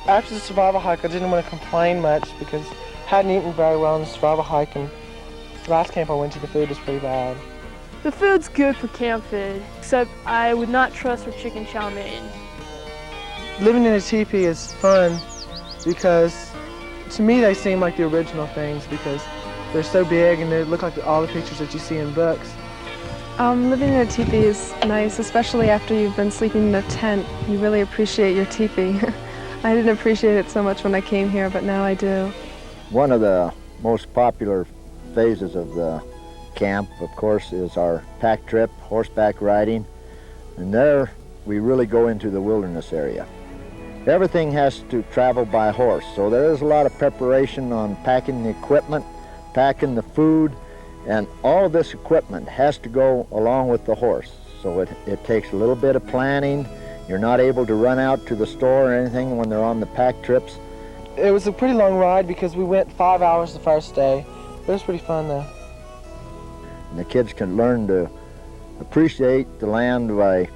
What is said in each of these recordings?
After the survival hike, I didn't want to complain much because I hadn't eaten very well on the survival hike, and the last camp I went to, the food was pretty bad. The food's good for camp food, except I would not trust for chicken chow mein. Living in a teepee is fun because, to me, they seem like the original things because they're so big and they look like all the pictures that you see in books. Living in a teepee is nice, especially after you've been sleeping in a tent. You really appreciate your teepee. I didn't appreciate it so much when I came here, but now I do. One of the most popular phases of the camp, of course, is our pack trip, horseback riding, and there we really go into the wilderness area. Everything has to travel by horse, so there is a lot of preparation on packing the equipment, packing the food, and all of this equipment has to go along with the horse. So it takes a little bit of planning. You're not able to run out to the store or anything when they're on the pack trips. It was a pretty long ride because we went 5 hours the first day. It was pretty fun though. And the kids can learn to appreciate the land by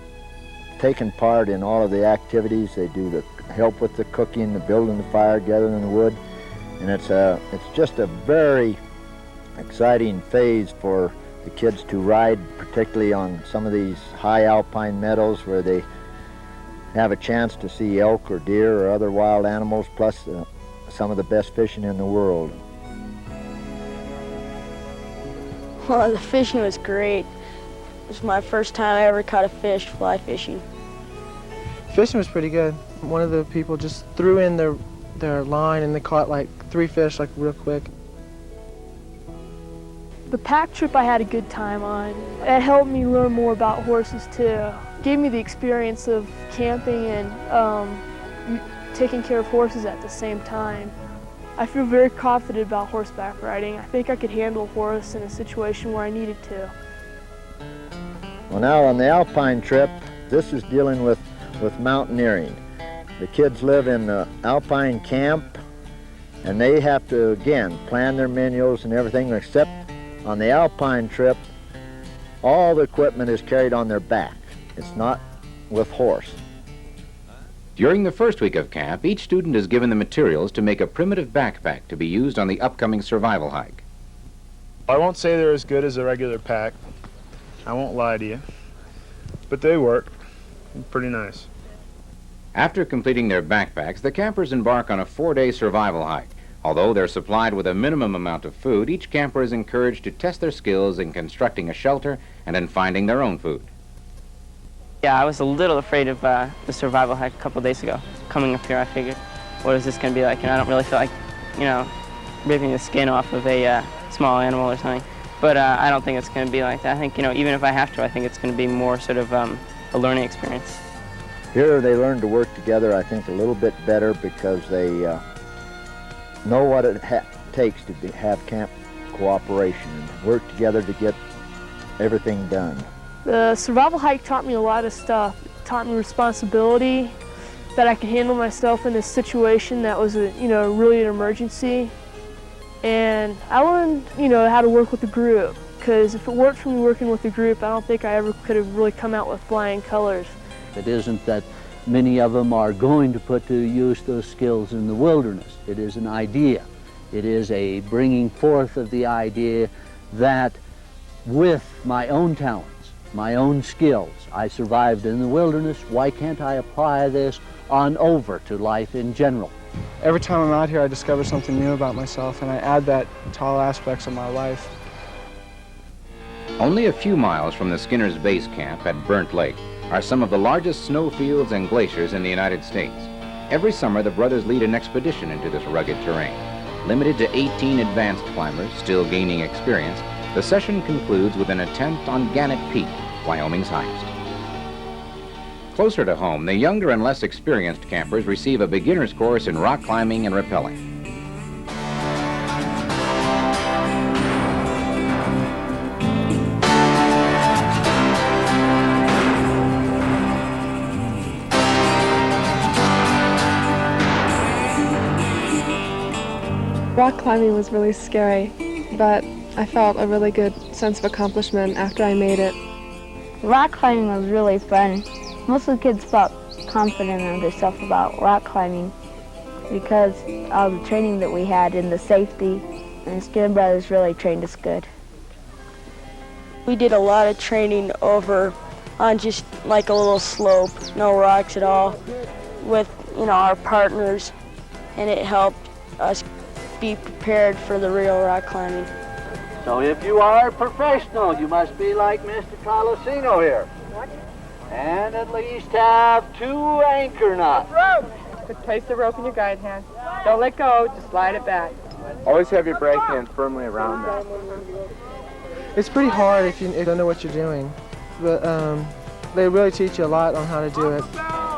taking part in all of the activities. They do the help with the cooking, the building the fire, gathering the wood, and it's just a very exciting phase for the kids to ride, particularly on some of these high alpine meadows where they have a chance to see elk or deer or other wild animals, plus some of the best fishing in the world. Well, the fishing was great. It was my first time I ever caught a fish fly fishing. Fishing was pretty good. One of the people just threw in their line and they caught like 3 fish like real quick. The pack trip I had a good time on. It helped me learn more about horses too. Gave me the experience of camping and taking care of horses at the same time. I feel very confident about horseback riding. I think I could handle a horse in a situation where I needed to. Well, now on the alpine trip, this is dealing with mountaineering. The kids live in the alpine camp, and they have to, again, plan their menus and everything, except on the alpine trip, all the equipment is carried on their back. It's not with horse. During the first week of camp, each student is given the materials to make a primitive backpack to be used on the upcoming survival hike. I won't say they're as good as a regular pack. I won't lie to you. But they work. They're pretty nice. After completing their backpacks, the campers embark on a 4-day survival hike. Although they're supplied with a minimum amount of food, each camper is encouraged to test their skills in constructing a shelter and in finding their own food. Yeah, I was a little afraid of the survival hike a couple days ago. Coming up here, I figured, what is this going to be like? And I don't really feel like, ripping the skin off of a small animal or something. But I don't think it's going to be like that. I think, even if I have to, I think it's going to be more sort of a learning experience. Here they learn to work together, I think, a little bit better because they know what it takes to have camp cooperation and work together to get everything done. The survival hike taught me a lot of stuff. It taught me responsibility, that I could handle myself in a situation that was really an emergency. And I learned, how to work with a group, because if it weren't for me working with a group, I don't think I ever could have really come out with flying colors. It isn't that many of them are going to put to use those skills in the wilderness. It is an idea. It is a bringing forth of the idea that with my own talents, my own skills, I survived in the wilderness. Why can't I apply this on over to life in general? Every time I'm out here, I discover something new about myself, and I add that to all aspects of my life. Only a few miles from the Skinner's base camp at Burnt Lake are some of the largest snowfields and glaciers in the United States. Every summer, the brothers lead an expedition into this rugged terrain. Limited to 18 advanced climbers, still gaining experience, the session concludes with an attempt on Gannett Peak, Wyoming's highest. Closer to home, the younger and less experienced campers receive a beginner's course in rock climbing and rappelling. Rock climbing was really scary, but I felt a really good sense of accomplishment after I made it. Rock climbing was really fun. Most of the kids felt confident in themselves about rock climbing. because of the training that we had and the safety, and Skinner Brothers really trained us good. We did a lot of training over on just like a little slope, no rocks at all, with our partners, and it helped us be prepared for the real rock climbing. So if you are a professional, you must be like Mr. Colosino here. And at least have 2 anchor knots. Just place the rope in your guide hand. Don't let go, just slide it back. Always have your brake hand firmly around that. It's pretty hard if you don't know what you're doing, but they really teach you a lot on how to do it.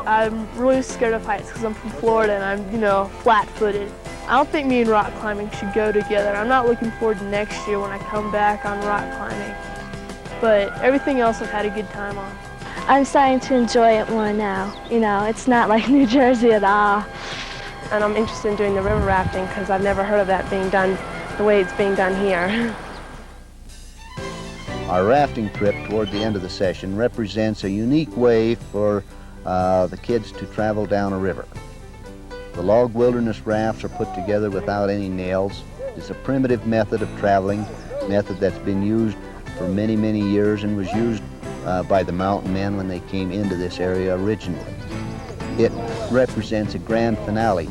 I'm really scared of heights because I'm from Florida and I'm, flat-footed. I don't think me and rock climbing should go together. I'm not looking forward to next year when I come back on rock climbing, but everything else I've had a good time on. I'm starting to enjoy it more now. It's not like New Jersey at all. And I'm interested in doing the river rafting because I've never heard of that being done the way it's being done here. Our rafting trip toward the end of the session represents a unique way for the kids to travel down a river. The log wilderness rafts are put together without any nails. It's a primitive method of traveling, method that's been used for many, many years and was used by the mountain men when they came into this area originally. It represents a grand finale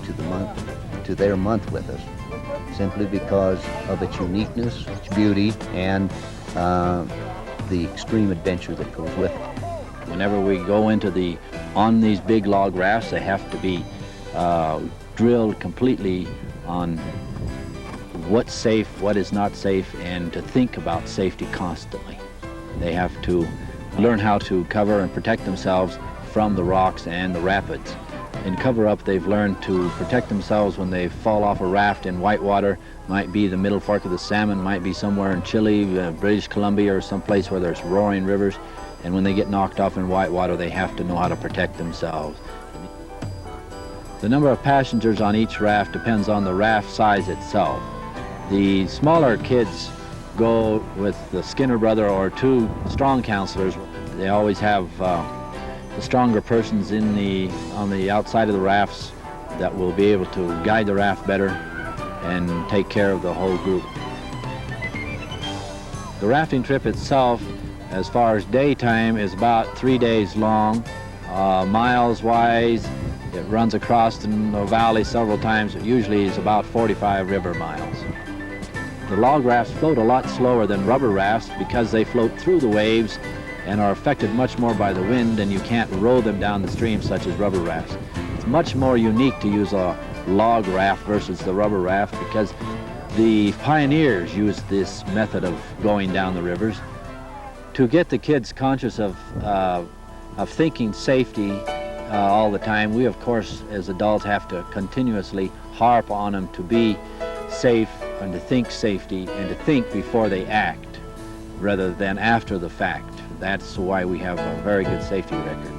to their month with us, simply because of its uniqueness, its beauty, and the extreme adventure that goes with it. Whenever we go on these big log rafts, they have to be drilled completely on what's safe, what is not safe, and to think about safety constantly. They have to learn how to cover and protect themselves from the rocks and the rapids. In cover up, they've learned to protect themselves when they fall off a raft in whitewater. Might be the Middle Fork of the Salmon, might be somewhere in Chile, British Columbia, or someplace where there's roaring rivers. And when they get knocked off in whitewater, they have to know how to protect themselves. The number of passengers on each raft depends on the raft size itself. The smaller kids go with the Skinner brother or 2 strong counselors. They always have the stronger persons on the outside of the rafts that will be able to guide the raft better and take care of the whole group. The rafting trip itself, as far as daytime, is about 3 days long. Miles-wise, it runs across the valley several times. It usually is about 45 river miles. The log rafts float a lot slower than rubber rafts because they float through the waves and are affected much more by the wind, and you can't row them down the stream such as rubber rafts. It's much more unique to use a log raft versus the rubber raft because the pioneers used this method of going down the rivers. To get the kids conscious of thinking safety all the time, we of course as adults have to continuously harp on them to be safe and to think safety and to think before they act rather than after the fact. That's why we have a very good safety record.